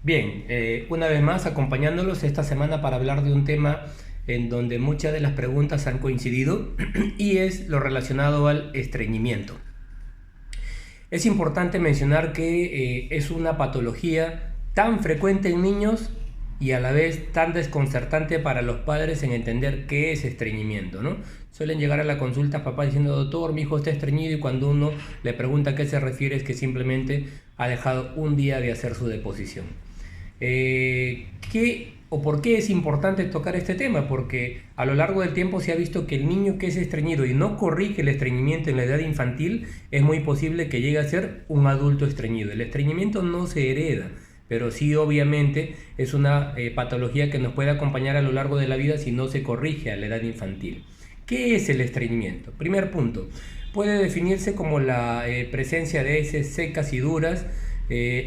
Bien, una vez más acompañándolos esta semana para hablar de un tema en donde muchas de las preguntas han coincidido y es lo relacionado al estreñimiento. Es importante mencionar que es una patología tan frecuente en niños y a la vez tan desconcertante para los padres en entender qué es estreñimiento, ¿no? Suelen llegar a la consulta papá diciendo, doctor, mi hijo está estreñido, y cuando uno le pregunta a qué se refiere es que simplemente ha dejado un día de hacer su deposición. ¿Qué o por qué es importante tocar este tema? Porque a lo largo del tiempo se ha visto que el niño que es estreñido y no corrige el estreñimiento en la edad infantil, es muy posible que llegue a ser un adulto estreñido. El estreñimiento no se hereda, pero sí obviamente es una patología que nos puede acompañar a lo largo de la vida si no se corrige a la edad infantil. ¿Qué es el estreñimiento? Primer punto, puede definirse como la presencia de heces secas y duras,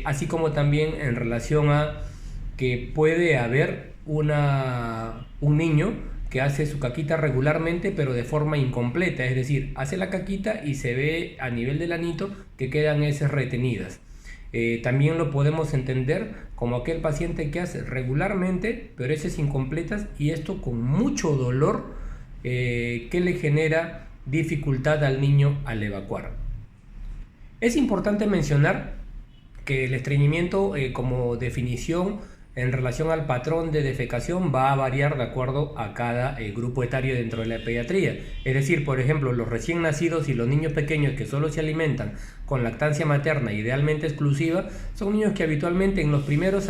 así como también en relación a que puede haber un niño que hace su caquita regularmente pero de forma incompleta, es decir, hace la caquita y se ve a nivel del anito que quedan heces retenidas. También lo podemos entender como aquel paciente que hace regularmente pero heces incompletas, y esto con mucho dolor que le genera dificultad al niño al evacuar. Es importante mencionar que el estreñimiento como definición en relación al patrón de defecación va a variar de acuerdo a cada grupo etario dentro de la pediatría. Es decir, por ejemplo, los recién nacidos y los niños pequeños que solo se alimentan con lactancia materna idealmente exclusiva son niños que habitualmente en los primeros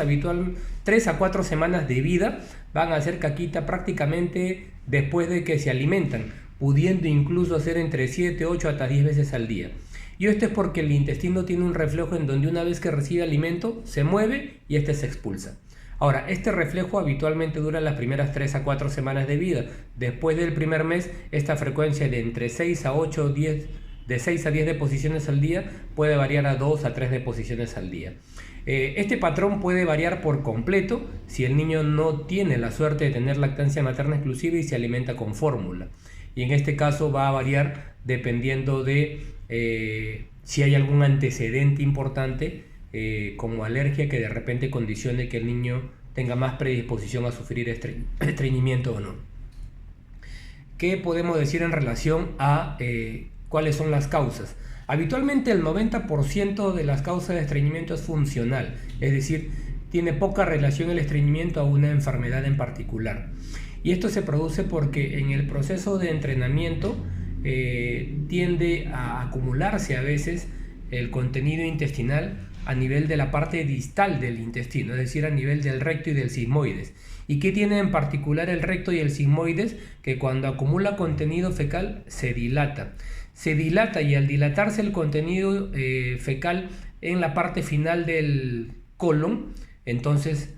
3 a 4 semanas de vida van a hacer caquita prácticamente después de que se alimentan, pudiendo incluso hacer entre 7, 8 hasta 10 veces al día. Y esto es porque el intestino tiene un reflejo en donde una vez que recibe alimento se mueve y este se expulsa. Ahora, este reflejo habitualmente dura las primeras 3 a 4 semanas de vida. Después del primer mes, esta frecuencia de entre 6 a 8, 10, de 6 a 10 deposiciones al día puede variar a 2 a 3 deposiciones al día. Este patrón puede variar por completo si el niño no tiene la suerte de tener lactancia materna exclusiva y se alimenta con fórmula. Y en este caso va a variar dependiendo de si hay algún antecedente importante como alergia que de repente condicione que el niño tenga más predisposición a sufrir estreñimiento o no. ¿Qué podemos decir en relación a cuáles son las causas? Habitualmente el 90% de las causas de estreñimiento es funcional, es decir, tiene poca relación el estreñimiento a una enfermedad en particular. Y esto se produce porque en el proceso de entrenamiento tiende a acumularse a veces el contenido intestinal a nivel de la parte distal del intestino, es decir, a nivel del recto y del sigmoides. ¿Y qué tiene en particular el recto y el sigmoides? Que cuando acumula contenido fecal se dilata. Se dilata, y al dilatarse el contenido fecal en la parte final del colon, entonces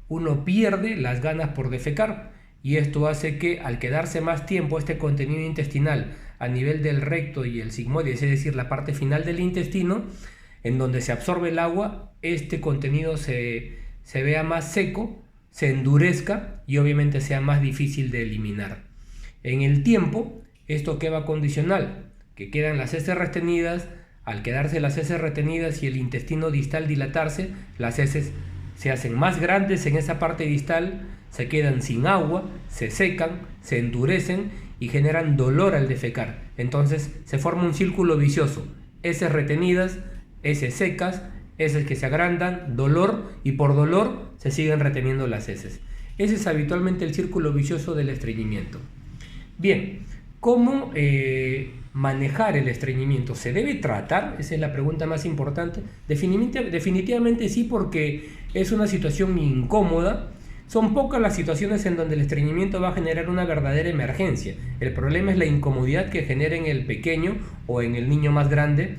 uno pierde las ganas por defecar. Y esto hace que al quedarse más tiempo este contenido intestinal a nivel del recto y el sigmoides, es decir, la parte final del intestino, en donde se absorbe el agua, este contenido se vea más seco, se endurezca y obviamente sea más difícil de eliminar. En el tiempo, ¿esto qué va condicional? Que quedan las heces retenidas. Al quedarse las heces retenidas y el intestino distal dilatarse, las heces se hacen más grandes en esa parte distal, se quedan sin agua, se secan, se endurecen y generan dolor al defecar. Entonces se forma un círculo vicioso: heces retenidas, heces secas, heces que se agrandan, dolor, y por dolor se siguen reteniendo las heces. Ese es habitualmente el círculo vicioso del estreñimiento. Bien, ¿cómo manejar el estreñimiento? ¿Se debe tratar? Esa es la pregunta más importante. Definitivamente sí, porque es una situación incómoda. Son pocas las situaciones en donde el estreñimiento va a generar una verdadera emergencia. El problema es la incomodidad que genera en el pequeño o en el niño más grande,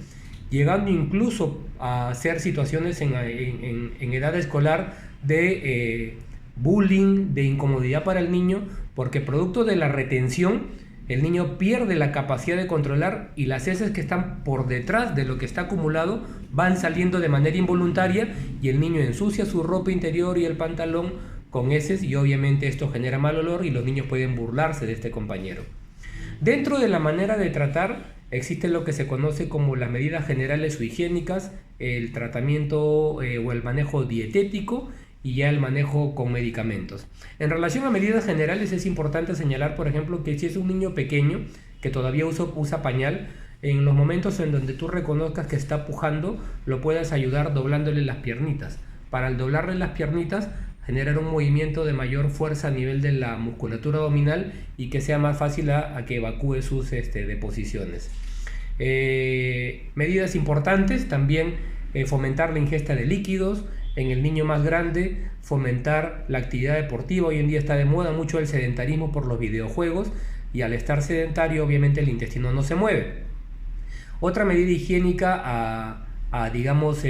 llegando incluso a ser situaciones en edad escolar de bullying, de incomodidad para el niño, porque producto de la retención el niño pierde la capacidad de controlar y las heces que están por detrás de lo que está acumulado van saliendo de manera involuntaria, y el niño ensucia su ropa interior y el pantalón con heces, y obviamente esto genera mal olor y los niños pueden burlarse de este compañero. Dentro de la manera de tratar, Existe lo que se conoce como las medidas generales o higiénicas, el tratamiento o el manejo dietético y ya el manejo con medicamentos. En relación a medidas generales es importante señalar, por ejemplo, que si es un niño pequeño que todavía usa pañal, en los momentos en donde tú reconozcas que está pujando, lo puedes ayudar doblándole las piernitas. Para al doblarle las piernitas, generar un movimiento de mayor fuerza a nivel de la musculatura abdominal y que sea más fácil a que evacúe sus deposiciones. Medidas importantes también, fomentar la ingesta de líquidos. En el niño más grande, fomentar la actividad deportiva. Hoy en día está de moda mucho el sedentarismo por los videojuegos y al estar sedentario obviamente el intestino no se mueve. Otra medida higiénica digamos,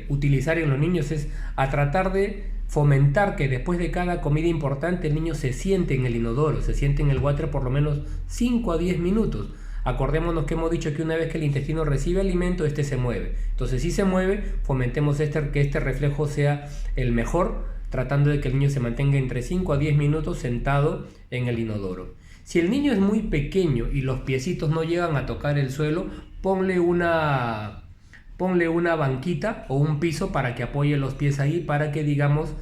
utilizar en los niños es a tratar de fomentar que después de cada comida importante el niño se siente en el inodoro, se siente en el water por lo menos 5 a 10 minutos. Acordémonos que hemos dicho que una vez que el intestino recibe alimento, este se mueve. Entonces, si se mueve, fomentemos que este reflejo sea el mejor, tratando de que el niño se mantenga entre 5 a 10 minutos sentado en el inodoro. Si el niño es muy pequeño y los piecitos no llegan a tocar el suelo, ponle una banquita o un piso para que apoye los pies ahí, para que, digamos,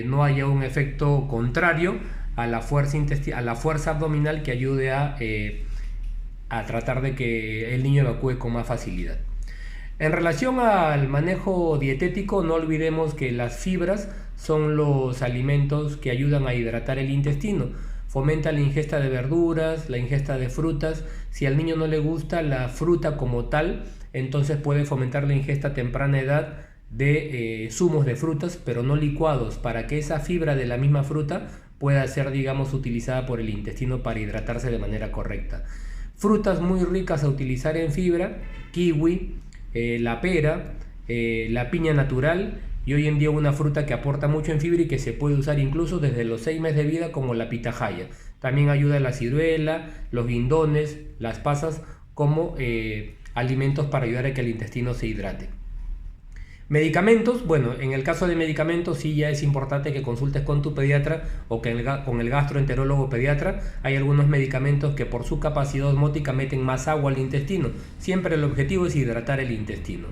no haya un efecto contrario a la fuerza abdominal que ayude a tratar de que el niño evacúe con más facilidad. En relación al manejo dietético, no olvidemos que las fibras son los alimentos que ayudan a hidratar el intestino. Fomenta la ingesta de verduras, la ingesta de frutas. Si al niño no le gusta la fruta como tal, entonces puede fomentar la ingesta a temprana edad de zumos de frutas, pero no licuados, para que esa fibra de la misma fruta pueda ser, digamos, utilizada por el intestino para hidratarse de manera correcta. Frutas muy ricas a utilizar en fibra: kiwi, la pera, la piña natural, y hoy en día una fruta que aporta mucho en fibra y que se puede usar incluso desde los 6 meses de vida, como la pitahaya. También ayuda la ciruela, los guindones, las pasas como alimentos para ayudar a que el intestino se hidrate. Medicamentos, bueno, en el caso de medicamentos sí ya es importante que consultes con tu pediatra o con el gastroenterólogo pediatra. Hay algunos medicamentos que por su capacidad osmótica meten más agua al intestino. Siempre el objetivo es hidratar el intestino.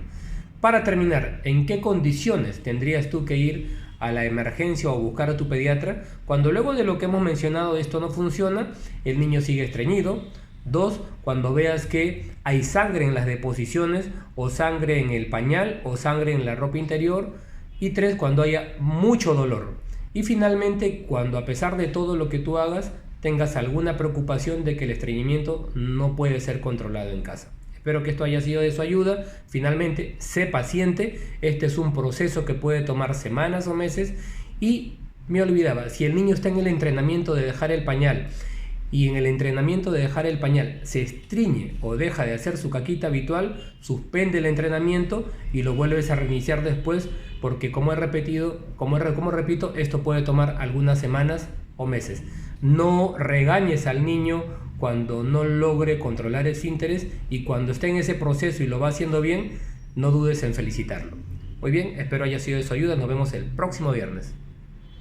Para terminar, ¿en qué condiciones tendrías tú que ir a la emergencia o buscar a tu pediatra? Cuando luego de lo que hemos mencionado esto no funciona, el niño sigue estreñido. 2, cuando veas que hay sangre en las deposiciones, o sangre en el pañal, o sangre en la ropa interior. Y 3, cuando haya mucho dolor. Y finalmente, cuando a pesar de todo lo que tú hagas, tengas alguna preocupación de que el estreñimiento no puede ser controlado en casa. Espero que esto haya sido de su ayuda. Finalmente, sé paciente. Este es un proceso que puede tomar semanas o meses. Y me olvidaba, si el niño está en el entrenamiento de dejar el pañal, y en el entrenamiento de dejar el pañal se estriñe o deja de hacer su caquita habitual, suspende el entrenamiento y lo vuelves a reiniciar después, porque como repito, esto puede tomar algunas semanas o meses. No regañes al niño cuando no logre controlar esfínteres, y cuando esté en ese proceso y lo va haciendo bien, no dudes en felicitarlo. Muy bien, espero haya sido de su ayuda. Nos vemos el próximo viernes.